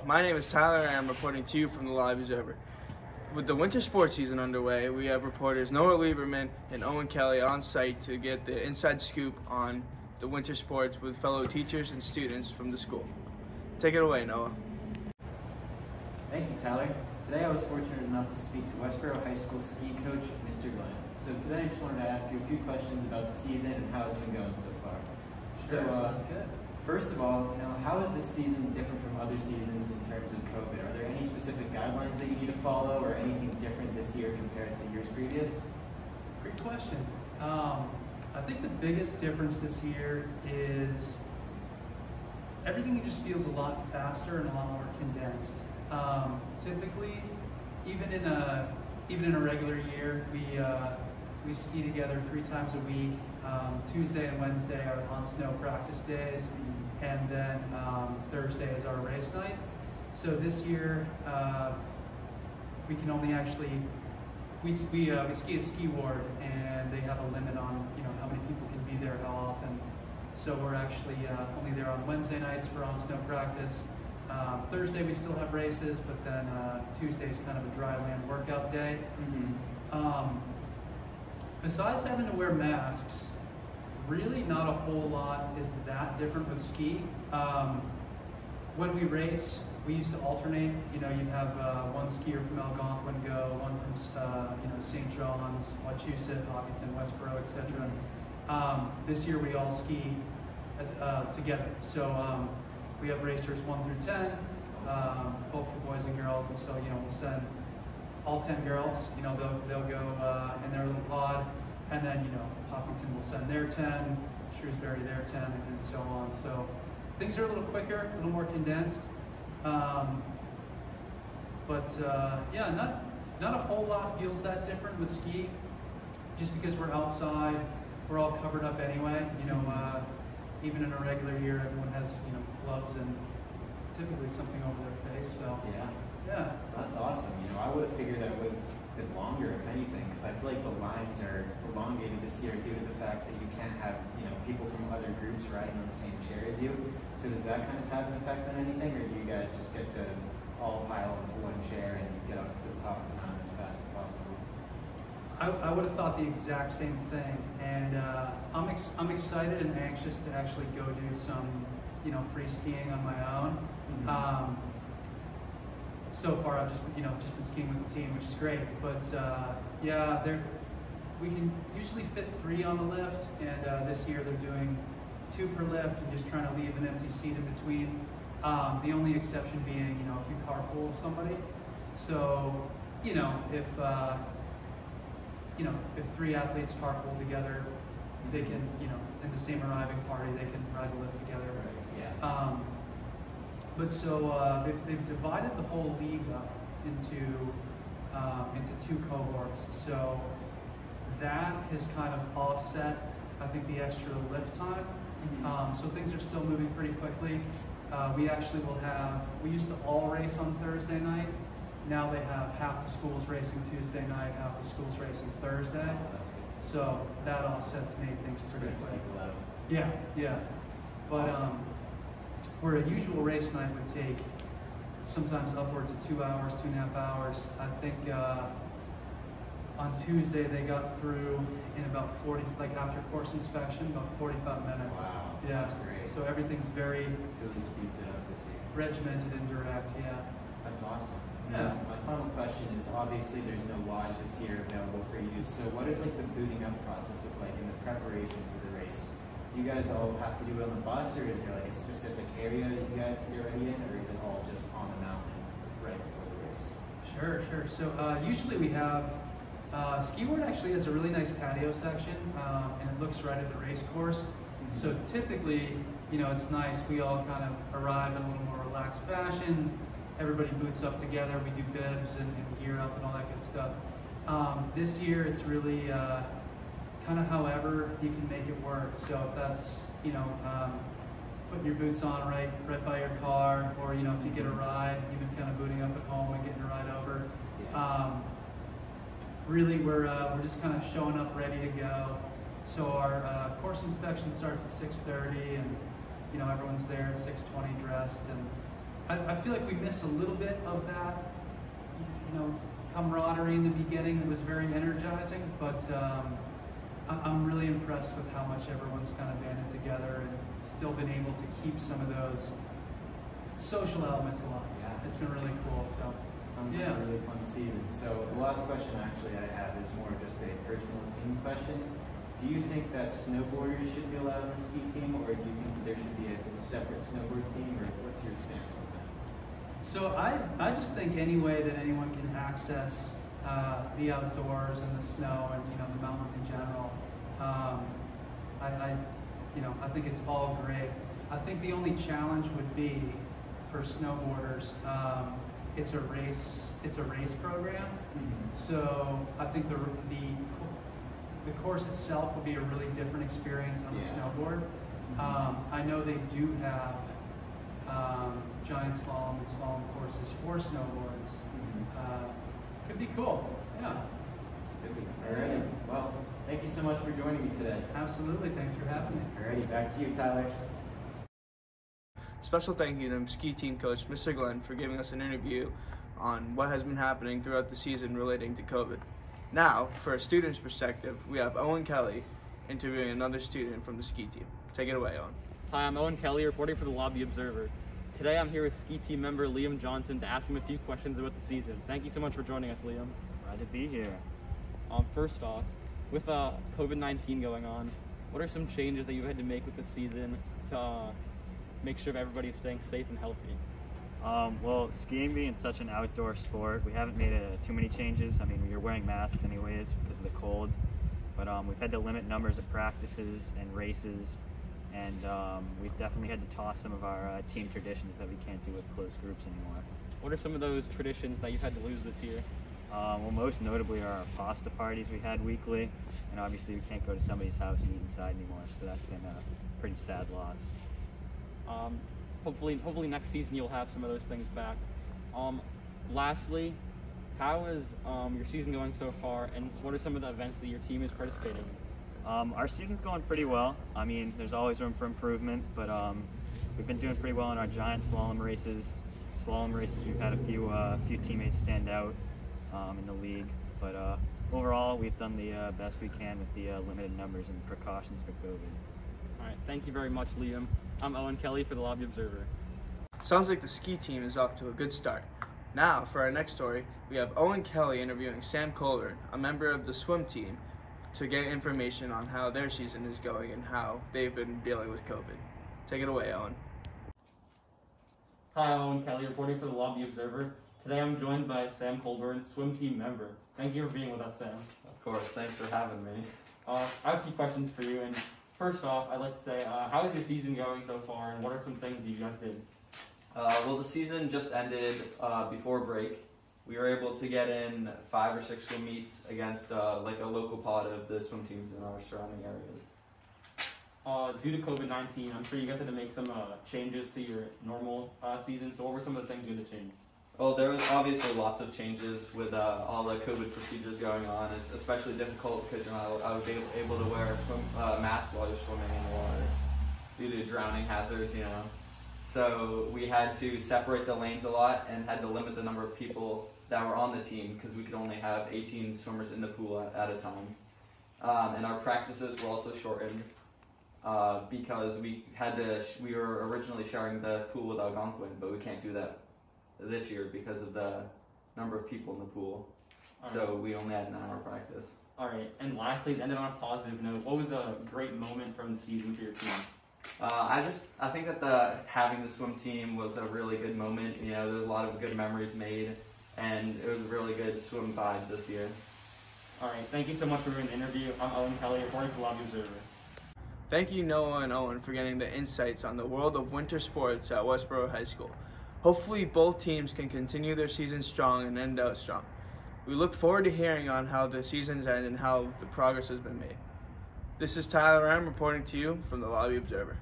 My name is Tyler and I'm reporting to you from the Live Observer. With the winter sports season underway, we have reporters Noah Lieberman and Owen Kelly on site to get the inside scoop on the winter sports with fellow teachers and students from the school. Take it away, Noah. Thank you, Tyler. Today I was fortunate enough to speak to Westboro High School ski coach, Mr. Glenn. So today I just wanted to ask you a few questions about the season and how it's been going so far. Sure, sounds good. First of all, how is this season different from other seasons in terms of COVID? Are there any specific guidelines that you need to follow or anything different this year compared to years previous? Great question. I think the biggest difference this year is everything just feels a lot faster and a lot more condensed. Typically, even in a regular year, we ski together 3 times a week. Tuesday and Wednesday are on snow practice days, and then Thursday is our race night. So this year, we can only actually we ski at Ski Ward, and they have a limit on how many people can be there, how often. So we're actually only there on Wednesday nights for on snow practice. Thursday we still have races, but then Tuesday is kind of a dry land workout day. Besides having to wear masks, really not a whole lot is that different with ski. When we race, we used to alternate. You'd have one skier from Algonquin go, one from St. John's, Wachusett, Hopkinton, Westboro, etc. This year we all ski together. So we have racers 1 through 10, both for boys and girls, and so we'll send all 10 girls. They'll go in their little pod, and then Hopkinton will send their 10, Shrewsbury their 10, and so on. So things are a little quicker, a little more condensed, yeah, not a whole lot feels that different with ski, just because we're outside, we're all covered up anyway. Even in a regular year, everyone has gloves and typically something over their face. So yeah, that's awesome. I would have figured that it would have been longer, if anything, because I feel like the lines are elongated this year due to the fact that you can't have people from other groups riding on the same chair as you. So does that kind of have an effect on anything, or do you guys just get to all pile into one chair and get up to the top of the mountain as fast as possible? I would have thought the exact same thing, and I'm excited and anxious to actually go do some free skiing on my own. So far I've just been skiing with the team, which is great. But yeah, we can usually fit 3 on the lift, and this year they're doing 2 per lift and just trying to leave an empty seat in between. The only exception being if you carpool with somebody. So if 3 athletes carpool together, they can, in the same arriving party, they can ride the lift together. Yeah. But so they've divided the whole league up into 2 cohorts. So that has kind of offset, I think, the extra lift time. So things are still moving pretty quickly. We actually we used to all race on Thursday night. Now they have half the schools racing Tuesday night, half the schools racing Thursday. Oh, that's good. So that offsets made things pretty quick. People out. Yeah. But where a usual race night would take sometimes upwards of 2 hours, 2.5 hours, I think on Tuesday they got through in about 40, like after course inspection, about 45 minutes. Wow, yeah. That's great. So everything's very really speeds it up this year. regimented and direct, yeah. That's awesome. Yeah. My final question is, obviously there's no lodge this year available for you, so what does the booting up process look like in the preparation for the race? Do you guys all have to do it on the bus, or is there a specific area that you guys can get ready in, or is it all just on the mountain right before the race? Sure. So usually we have, Ski Ward actually has a really nice patio section, and it looks right at the race course. So typically, it's nice. We all kind of arrive in a little more relaxed fashion. Everybody boots up together. We do bibs and gear up and all that good stuff. This year, it's really kind of however you can make it work. So if that's putting your boots on right by your car, or if you get a ride, even kind of booting up at home and getting a ride over. Really, we're just kind of showing up ready to go. So our course inspection starts at 6:30, and everyone's there at 6:20 dressed, I feel like we missed a little bit of that, camaraderie in the beginning that was very energizing, but I'm really impressed with how much everyone's kind of banded together and still been able to keep some of those social elements alive. Yeah, it's been really cool. So sounds like a really fun season. So the last question actually I have is more just a personal opinion question. Do you think that snowboarders should be allowed on the ski team, or do you think that there should be a separate snowboard team, or what's your stance on that? So I just think any way that anyone can access the outdoors and the snow and the mountains in general, I think it's all great. I think the only challenge would be for snowboarders. It's a race program, so I think the course itself will be a really different experience on the snowboard. I know they do have giant slalom and slalom courses for snowboards. Could be cool. Yeah. Alrighty. Well, thank you so much for joining me today. Absolutely. Thanks for having me. Alrighty, back to you, Tyler. Special thank you to ski team coach, Mr. Glenn, for giving us an interview on what has been happening throughout the season relating to COVID. Now, for a student's perspective, we have Owen Kelly interviewing another student from the ski team. Take it away, Owen. Hi, I'm Owen Kelly, reporting for the Lobby Observer. Today I'm here with ski team member Liam Johnson to ask him a few questions about the season. Thank you so much for joining us, Liam. Glad to be here. First off, with COVID-19 going on, what are some changes that you've had to make with the season to make sure that everybody is staying safe and healthy? Well, skiing being such an outdoor sport, we haven't made too many changes. I mean, you're wearing masks anyways because of the cold, but we've had to limit numbers of practices and races, and we've definitely had to toss some of our team traditions that we can't do with closed groups anymore. What are some of those traditions that you've had to lose this year? Well, most notably are our pasta parties we had weekly, and obviously we can't go to somebody's house and eat inside anymore, so that's been a pretty sad loss. Hopefully next season you'll have some of those things back. Lastly, how is your season going so far, and what are some of the events that your team is participating in? Our season's going pretty well. I mean, there's always room for improvement, but we've been doing pretty well in our giant slalom races. We've had a few teammates stand out in the league, but overall we've done the best we can with the limited numbers and precautions for COVID. All right, thank you very much, Liam. I'm Owen Kelly for the Lobby Observer. Sounds like the ski team is off to a good start. Now, for our next story, we have Owen Kelly interviewing Sam Colburn, a member of the swim team, to get information on how their season is going and how they've been dealing with COVID. Take it away, Owen. Hi, I'm Owen Kelly, reporting for the Lobby Observer. Today I'm joined by Sam Colburn, swim team member. Thank you for being with us, Sam. Of course, thanks for having me. I have a few questions for you, and first off, I'd like to say, how is your season going so far, and what are some things you guys did? Well, the season just ended before break. We were able to get in 5 or 6 swim meets against like a local pod of the swim teams in our surrounding areas. Due to COVID-19, I'm sure you guys had to make some changes to your normal season, so what were some of the things you had to change? Well, there was obviously lots of changes with all the COVID procedures going on. It's especially difficult because I was able to wear a mask while you're swimming in the water due to drowning hazards, So we had to separate the lanes a lot and had to limit the number of people that were on the team because we could only have 18 swimmers in the pool at a time. And our practices were also shortened because we were originally sharing the pool with Algonquin, but we can't do that this year because of the number of people in the pool. So we only had an hour practice. All right, and lastly, to end it on a positive note, what was a great moment from the season for your team? I think that having the swim team was a really good moment. There's a lot of good memories made, and it was a really good swim vibe this year. All right, thank you so much for doing the interview. I'm Owen Kelly, reporting for Lobby Observer. Thank you, Noah and Owen, for getting the insights on the world of winter sports at Westboro High School. Hopefully, both teams can continue their season strong and end out strong. We look forward to hearing on how the seasons end and how the progress has been made. This is Tyler Ram reporting to you from the Lobby Observer.